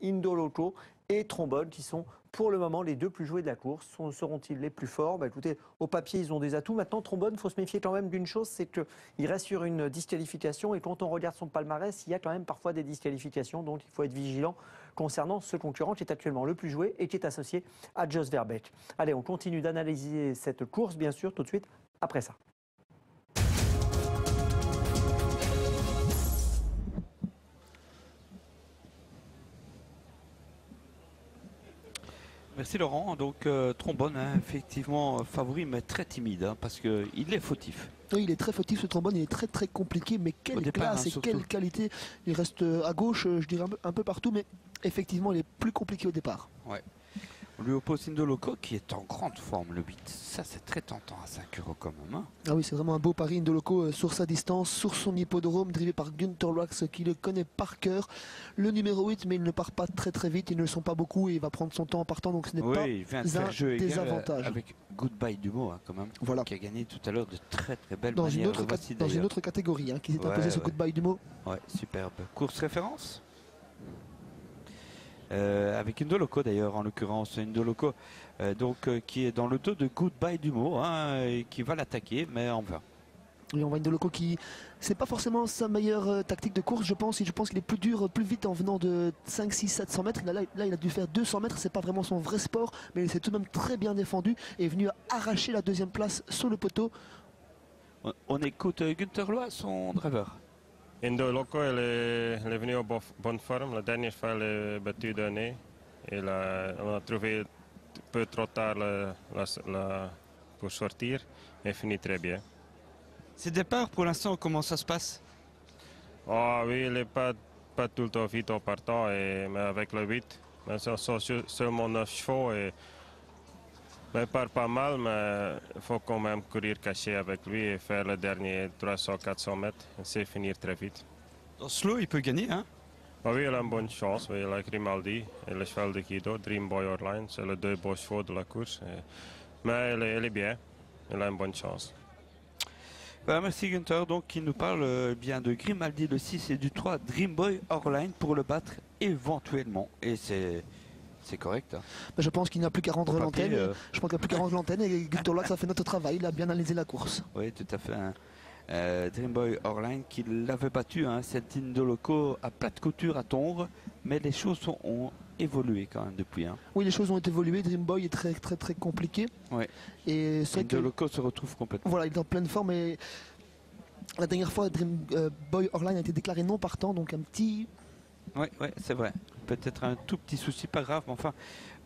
Indoloco et Trombone, qui sont pour le moment les deux plus joués de la course. Seront-ils les plus forts? Écoutez, au papier, ils ont des atouts. Maintenant, Trombone, il faut se méfier quand même d'une chose, c'est qu'il reste sur une disqualification. Et quand on regarde son palmarès, il y a quand même parfois des disqualifications. Donc, il faut être vigilant concernant ce concurrent qui est actuellement le plus joué et qui est associé à Jos Verbeek. Allez, on continue d'analyser cette course, bien sûr, tout de suite après ça. Merci Laurent. Donc Trombone, hein, effectivement favori, mais très timide, hein, parce qu'il est fautif. Oui, il est très fautif ce Trombone, il est très compliqué, mais quelle départ, classe hein, et surtout. quelle qualité. Il reste à gauche, je dirais un peu partout, mais effectivement il est plus compliqué au départ. Ouais. On lui oppose Indoloco qui est en grande forme, le 8. Ça, c'est très tentant à 5 € quand même. Hein. Ah oui, c'est vraiment un beau pari. Indoloco sur sa distance, sur son hippodrome, drivé par Günther Loax qui le connaît par cœur. Le numéro 8, mais il ne part pas très vite, ils ne le sont pas beaucoup et il va prendre son temps en partant, donc ce n'est pas il vient de faire un jeu égal désavantage. avec Goodbye Dumo, hein, quand même, Voilà. qui a gagné tout à l'heure de très belles Dans manières. une autre catégorie, hein, qui s'est imposé sur Goodbye Dumo. Ouais, superbe. Course référence avec Indoloco d'ailleurs, en l'occurrence. Indoloco qui est dans le dos de Goodbye Dumo, hein, et qui va l'attaquer, mais en vain. Oui, on voit Indoloco qui, c'est pas forcément sa meilleure tactique de course, je pense. Je pense qu'il est plus dur, plus vite en venant de 5, 6, 700 mètres. Là, il a dû faire 200 mètres, c'est pas vraiment son vrai sport, mais il s'est tout de même très bien défendu et est venu arracher la deuxième place sur le poteau. On écoute Günther Loax, son driver. Indoloco, elle est venue en bonne forme. La dernière fois, elle est battue d'un nez. Et on a trouvé un peu trop tard pour sortir. Elle finit très bien. Ses départs, pour l'instant, comment ça se passe? Ah oui, elle n'est pas tout le temps vite en partant, mais avec le 8. Mais ce sont seulement 9 chevaux. Elle part pas mal, mais il faut quand même courir caché avec lui et faire le dernier 300-400 mètres. C'est finir très vite. Dans ce lot, il peut gagner, hein? Ah oui, elle a une bonne chance. Oui, elle a Grimaldi et le cheval de Guido, Dream Boy Orline. C'est les deux beaux chevaux de la course. Mais elle est bien. Elle a une bonne chance. Merci Günther, donc qui nous parle bien de Grimaldi le 6 et du 3 Dream Boy Orline pour le battre éventuellement. Et c'est correct. Hein. Je pense qu'il n'a plus qu'à rendre l'antenne. Je pense qu'il n'a plus qu'à rendre l'antenne et Günther Loax a fait notre travail. Il a bien analysé la course. Oui, tout à fait. Hein. Dream Boy Orline qui l'avait battu, hein, cet Indoloco à plate couture à Tongres, mais les choses ont évolué quand même depuis. Hein. Oui, les choses ont évolué. Dream Boy est très compliqué. Ouais. Et Indoloco se retrouve complètement. Voilà, il est en pleine forme et la dernière fois, Dream Boy Orline a été déclaré non partant, donc un petit... Oui, c'est vrai. Peut-être un tout petit souci, pas grave, mais enfin,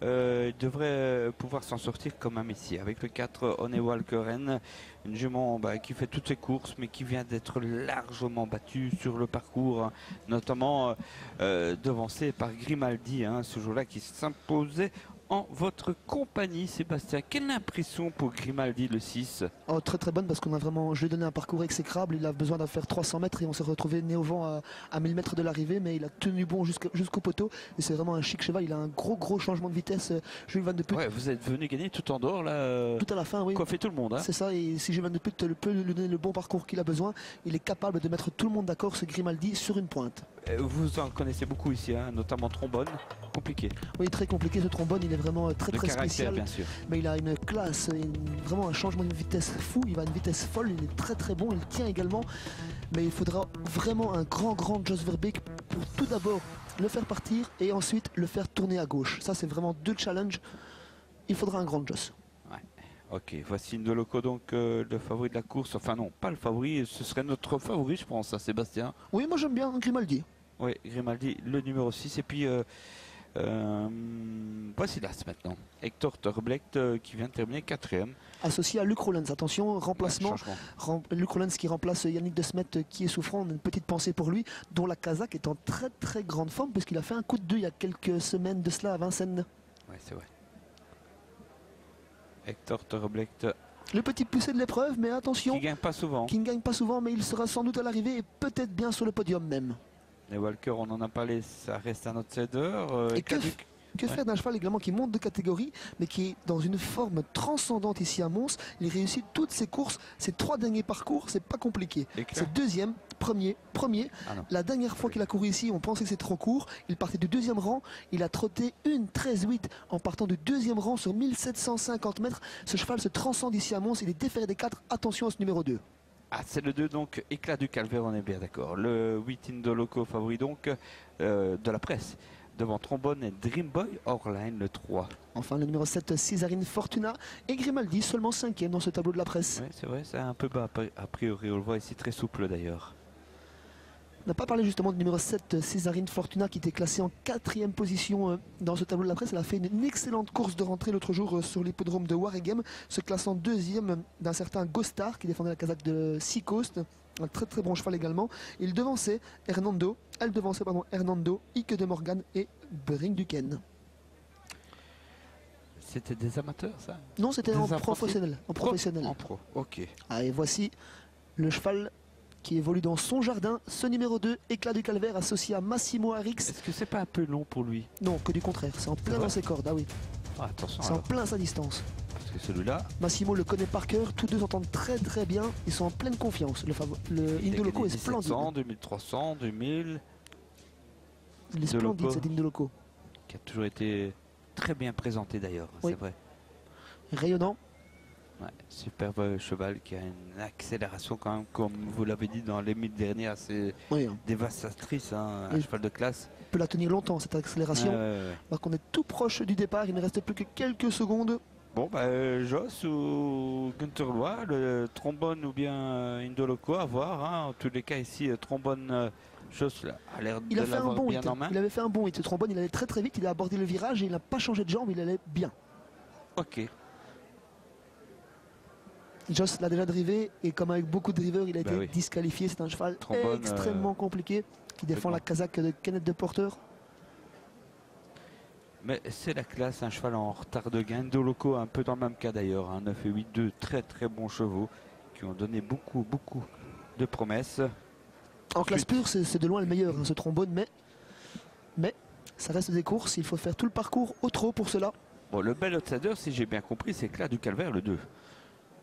il devrait pouvoir s'en sortir quand même ici. Avec le 4, Onewalkeren, une jument qui fait toutes ses courses, mais qui vient d'être largement battue sur le parcours, hein, notamment devancée par Grimaldi, hein, ce jour-là qui s'imposait en votre compagnie, Sébastien. Quelle impression pour Grimaldi le 6? Oh, très bonne parce qu'on a vraiment, je lui ai donné un parcours exécrable. Il a besoin d'en faire 300 mètres et on s'est retrouvé nez au vent à 1000 mètres de l'arrivée, mais il a tenu bon jusqu'au poteau et c'est vraiment un chic cheval. Il a un gros changement de vitesse. Jules Van de Putte. Ouais, vous êtes venu gagner tout en dehors là. Tout à la fin, oui. Coiffer tout le monde. Hein. C'est ça, et si Jules Van de Putte peut lui donner le bon parcours qu'il a besoin, il est capable de mettre tout le monde d'accord, ce Grimaldi, sur une pointe. Vous en connaissez beaucoup ici, hein, notamment Trombone. Compliqué. Oui, très compliqué ce Trombone, il est vraiment très spécial. Bien sûr. Mais il a une classe, vraiment un changement de vitesse fou, il va à une vitesse folle, il est très bon, il tient également. Mais il faudra vraiment un grand Jos Verbeek pour tout d'abord le faire partir et ensuite le faire tourner à gauche. Ça c'est vraiment deux challenges, il faudra un grand Jos. Ouais. Ok, voici Indoloco donc le favori de la course, enfin non, pas le favori, ce serait notre favori je pense, hein, Sébastien. Oui, moi j'aime bien Grimaldi. Oui, Grimaldi, le numéro 6, et puis voici l'As maintenant. Hector Terblecht qui vient de terminer 4e. Associé à Luc Rollens, attention, remplacement. Ouais, Luc Rollens qui remplace Yannick de Smet qui est souffrant, on a une petite pensée pour lui, dont la Kazakh est en très grande forme puisqu'il a fait un coup de 2 il y a quelques semaines de cela à Vincennes. Oui, c'est vrai. Hector Terblecht. Le petit poussé de l'épreuve, mais attention. Qui ne gagne pas souvent. Qui ne gagne pas souvent, mais il sera sans doute à l'arrivée et peut-être bien sur le podium même. Les Walker, on en a parlé, ça reste un outsider. Que faire d'un cheval également qui monte de catégorie, mais qui est dans une forme transcendante ici à Mons. Il réussit toutes ses courses, ses 3 derniers parcours, c'est pas compliqué. C'est deuxième, premier. Ah non. La dernière fois qu'il a couru ici, on pensait que c'est trop court. Il partait du deuxième rang, il a trotté une 13-8 en partant du deuxième rang sur 1750 mètres. Ce cheval se transcende ici à Mons, il est déféré des 4. Attention à ce numéro 2. Ah, c'est le 2, donc Éclat du Calvaire, on est bien d'accord. Le 8 Indoloco favori donc de la presse. Devant Trombone et Dream Boy Orline, le 3. Enfin, le numéro 7, Césarine Fortuna et Grimaldi, seulement 5e dans ce tableau de la presse. Oui, c'est vrai, c'est un peu bas a priori. On le voit ici très souple d'ailleurs. On n'a pas parlé justement du numéro 7, Césarine Fortuna, qui était classée en 4e position dans ce tableau de la presse. Elle a fait une excellente course de rentrée l'autre jour sur l'hippodrome de Waregem, se classant 2e d'un certain Gostar qui défendait la casaque de Seacoast. Un très très bon cheval également. Elle devançait Hernando, Ike de Morgan et Bring Duquesne. C'était des amateurs, ça? Non, c'était en apprentis professionnel. En professionnel. En pro, ok. Ah, et voici le cheval qui évolue dans son jardin. Ce numéro 2, Éclat du Calvaire, associé à Massimo Arix. Est-ce que c'est pas un peu long pour lui? Non, que du contraire. C'est en plein dans ses cordes. Ah oui. Ah, attention. C'est en plein à sa distance. Parce que celui-là, Massimo le connaît par cœur. Tous deux s'entendent très très bien. Ils sont en pleine confiance. Le Indoloco est splendide. 1700, 2300, 2000. Il est splendide Indoloco, cet Indoloco. qui a toujours été très bien présenté d'ailleurs, Oui. c'est vrai. Rayonnant. Ouais, superbe cheval qui a une accélération quand même, comme vous l'avez dit dans les mythes derniers, assez Oui, hein. dévastatrice, hein, un Oui. cheval de classe. Il peut la tenir longtemps cette accélération. Ouais. Alors qu'on est tout proche du départ. Il ne reste plus que quelques secondes. Bon, Joss ou Gunther Loy, le trombone ou bien Indoloco, à voir. Hein. En tous les cas, ici, trombone, Joss a l'air de Il a fait un l'avoir bon bien hit. en main. Il avait fait un bon hit. Ce trombone, il allait très très vite. Il a abordé le virage et il n'a pas changé de jambe. Il allait bien. Ok. Joss l'a déjà drivé et comme avec beaucoup de drivers, il a été oui. disqualifié. C'est un cheval Trombone, extrêmement compliqué qui défend la casaque de Kenneth de Porter. Mais c'est la classe, un cheval en retard de gain. Indoloco, un peu dans le même cas d'ailleurs. 9 et 8, 2 très très bons chevaux qui ont donné beaucoup de promesses. En classe pure, c'est de loin le meilleur, hein, ce trombone, mais ça reste des courses. Il faut faire tout le parcours au trot pour cela. Bon, le bel outsider, si j'ai bien compris, c'est Éclat du Calvaire, le 2.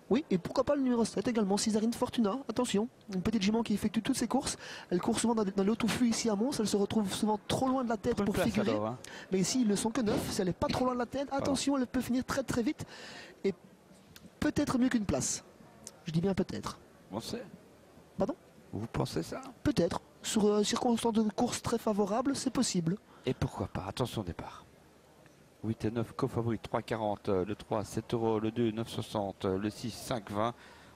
Oui, et pourquoi pas le numéro 7 également, Césarine Fortuna. Attention, une petite jument qui effectue toutes ses courses. Elle court souvent dans l'autoflux ici à Mons. Elle se retrouve souvent trop loin de la tête pour figurer. Alors, hein. Mais ici, ils ne sont que 9. Si elle n'est pas trop loin de la tête, attention, elle peut finir très très vite. Et peut-être mieux qu'une place. Je dis bien peut-être. On sait. Pardon? Vous pensez ça? Peut-être. Sur circonstances de course très favorables, c'est possible. Et pourquoi pas? Attention au départ. 8 et 9 co-favoris, 3,40, le 3 7 €, le 2 9,60, le 6 5,20.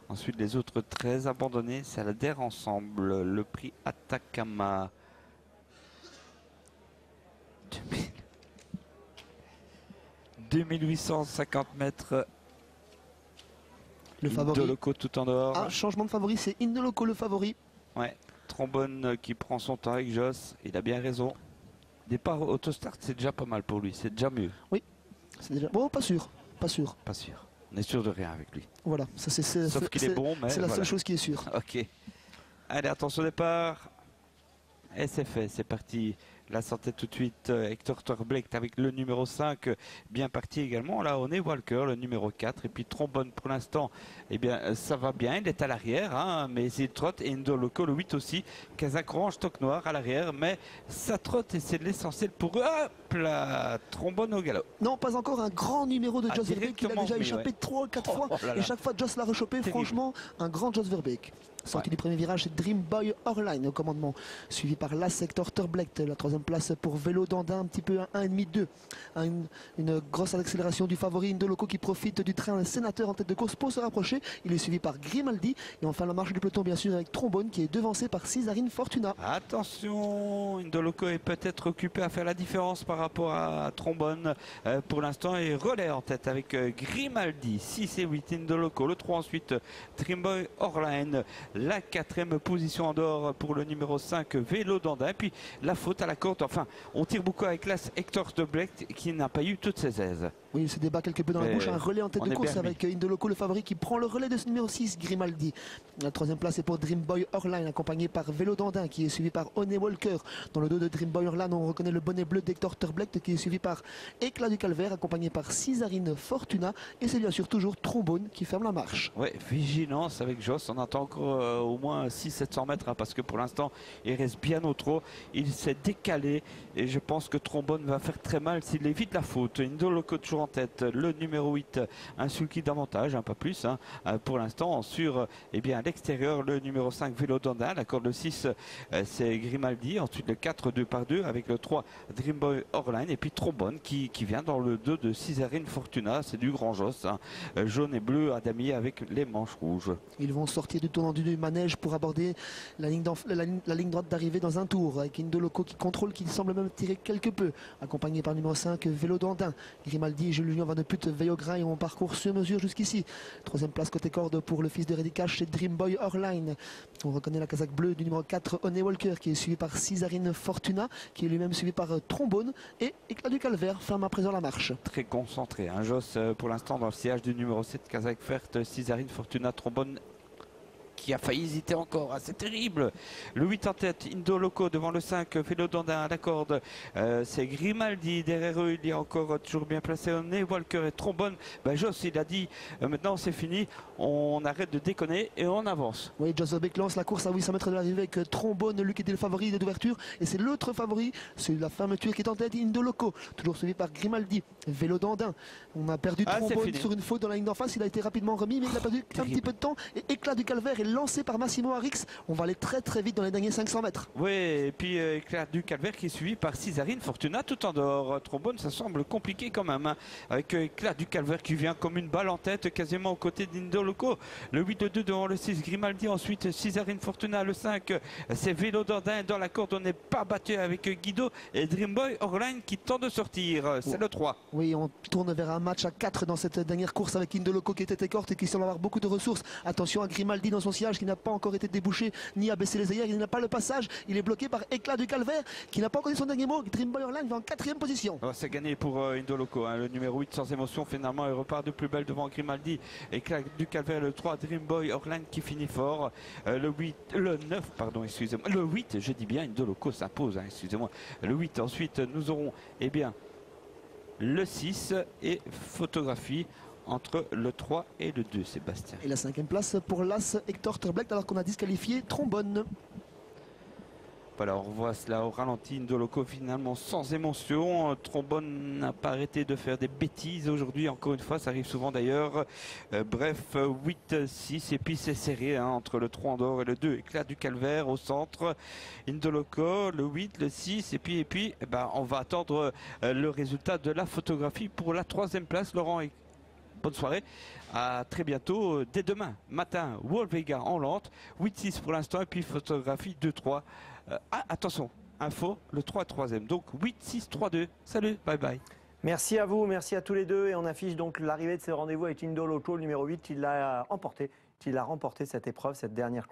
Ensuite les autres 13 abandonnés, ça adhère ensemble. Le prix Atacama. 2850 mètres. Le favori. Indoloco tout en dehors. Ah, changement de favori, c'est Indoloco le favori. Ouais. Trombone qui prend son temps avec Joss. Il a bien raison. Départ autostart, c'est déjà pas mal pour lui. C'est déjà mieux. C'est déjà... Bon, pas sûr. Pas sûr. Pas sûr. On est sûr de rien avec lui. Voilà. Ça, Sauf qu'il est bon, mais c'est la voilà. seule chose qui est sûre. Ok. Allez, attention au départ. Et c'est fait, c'est parti. Là, sortait tout de suite Hector Torblect avec le numéro 5, bien parti également. Là, on est Walker, le numéro 4. Et puis Trombone, pour l'instant, eh bien, ça va bien. Il est à l'arrière, hein, mais il trotte. Et Indoloco, le 8 aussi. Kazakh orange, toque noir à l'arrière. Mais ça trotte et c'est l'essentiel pour eux. Hop là, Trombone au galop. Non, pas encore un grand numéro de Jos Verbeek. Il a directement, déjà mais échappé ouais. 3 ou 4 fois. Oh là là. Et chaque fois, Jos l'a rechopé. Terrible. Franchement, un grand Jos Verbeek. Sorti du premier virage, c'est Dream Boy Orline au commandement. Suivi par la Hector Torblect. La troisième place pour Vélo Dandin, un petit peu un 1,5-2. Une grosse accélération du favori Indoloco qui profite du train sénateur en tête de course pour se rapprocher. Il est suivi par Grimaldi. Et enfin, la marche du peloton, bien sûr, avec Trombone qui est devancé par Césarine Fortuna. Attention, Indoloco est peut-être occupé à faire la différence par rapport à Trombone pour l'instant et relais en tête avec Grimaldi, 6 et 8 Indoloco, le 3 ensuite Dreamboy Orline, la 4e position en dehors pour le numéro 5 Vélo Dandin. Puis la faute à la corde, enfin on tire beaucoup avec l'as Hector de Blecht qui n'a pas eu toutes ses aises. Oui, il se débat quelque peu dans la Mais bouche. Un relais en tête on de est course bien avec Indoloco, le favori, qui prend le relais de ce numéro 6, Grimaldi. La 3e place est pour Dreamboy Orline, accompagné par Vélo Dandin, qui est suivi par Honey Walker. Dans le dos de Dreamboy Orline, on reconnaît le bonnet bleu d'Hector Terblecht, qui est suivi par Éclat du Calvaire, accompagné par Césarine Fortuna. Et c'est bien sûr toujours Trombone qui ferme la marche. Oui, vigilance avec Joss. On attend encore au moins 600-700 mètres, hein, parce que pour l'instant, il reste bien au trot. Il s'est décalé et je pense que Trombone va faire très mal s'il évite la faute. Indoloco toujours en tête. Le numéro 8, un sulky d'avantage, pas plus, hein, pour l'instant. Sur à l'extérieur, le numéro 5, Vélo Dandin. La corde 6, c'est Grimaldi. Ensuite, le 4, 2 par 2 avec le 3, Dreamboy Orline. Et puis Trombone qui vient dans le 2 de Césarine Fortuna. C'est du grand Joss, hein, jaune et bleu à damier avec les manches rouges. Ils vont sortir du tournant du manège pour aborder la ligne droite d'arrivée dans un tour, avec Indoloco qui contrôle, qui semble même tirer quelque peu, accompagné par le numéro 5, Vélo Dandin. Grimaldi et Julien Van de Put veillent au grain et on parcourt sur mesure jusqu'ici. 3e place côté corde pour le fils de Redicache, c'est Dreamboy Orline. On reconnaît la casaque bleue du numéro 4, Honey Walker, qui est suivi par Césarine Fortuna, qui est lui-même suivi par Trombone, et Éclat du Calvaire ferme à présent la marche. Très concentré, hein, Joss pour l'instant dans le sillage du numéro 7, casaque verte, Césarine Fortuna, Trombone qui a failli hésiter encore, c'est terrible. Le 8 en tête, Indoloco devant le 5, Vélo Dandin à la corde, c'est Grimaldi, derrière eux il y a encore toujours bien placé Honey Walker et Trombone. Joss il a dit maintenant c'est fini, on arrête de déconner et on avance. Oui, Joss Verbeek lance la course à 800 mètres de l'arrivée avec Trombone, lui qui était le favori d'ouverture, et c'est l'autre favori, celui de la fermeture qui est en tête, Indoloco, toujours suivi par Grimaldi, Vélo Dandin. On a perdu Trombone sur une faute dans la ligne d'en face, il a été rapidement remis, mais il a perdu un petit peu de temps, et Éclat du Calvaire est lancé par Massimo Arix. On va aller très très vite dans les derniers 500 mètres. Oui, et puis Éclat du Calvaire qui est suivi par Césarine Fortuna tout en dehors. Trombone, ça semble compliqué quand même, hein, avec Éclat du Calvaire qui vient comme une balle en tête, quasiment aux côtés d'Indoloco. Le 8-2 devant le 6, Grimaldi, ensuite Césarine Fortuna, le 5, c'est Vélo Dandin dans la corde, on n'est pas battu avec Guido et Dreamboy Orline qui tente de sortir, c'est le 3. Oui, on tourne vers un match à 4 dans cette dernière course avec Indoloco qui était écorte et qui semble avoir beaucoup de ressources. Attention à Grimaldi dans son sillage qui n'a pas encore été débouché ni à baisser les œillères, il n'a pas le passage, il est bloqué par Éclat du Calvaire qui n'a pas encore dit son dernier mot. Dreamboy Orline va en 4e position. C'est gagné pour Indoloco, hein, le numéro 8 sans émotion finalement, il repart de plus belle devant Grimaldi, Éclat du Calvaire, le 3, Dreamboy Orline qui finit fort, le 9 pardon, excusez-moi, le 8 je dis bien, Indoloco s'impose, hein, excusez-moi, le 8, ensuite nous aurons le 6 et photographie entre le 3 et le 2, Sébastien. Et la 5e place pour l'As Hector Terblecht alors qu'on a disqualifié Trombone. Voilà, on voit cela au ralenti, Indoloco finalement sans émotion. Trombone n'a pas arrêté de faire des bêtises aujourd'hui, encore une fois, ça arrive souvent d'ailleurs. Bref, 8-6 et puis c'est serré, hein, entre le 3 en dehors et le 2, Éclat du Calvaire au centre. Indoloco, le 8, le 6 et puis on va attendre le résultat de la photographie pour la 3e place. Laurent, bonne soirée, à très bientôt, dès demain matin, Wolvega en lente, 8-6 pour l'instant et puis photographie 2-3. Attention, info, le 3 3e, donc 8-6-3-2, salut, bye bye. Merci à vous, merci à tous les deux et on affiche donc l'arrivée de ce rendez-vous avec Indoloco, le numéro 8, il a remporté cette épreuve, cette dernière course.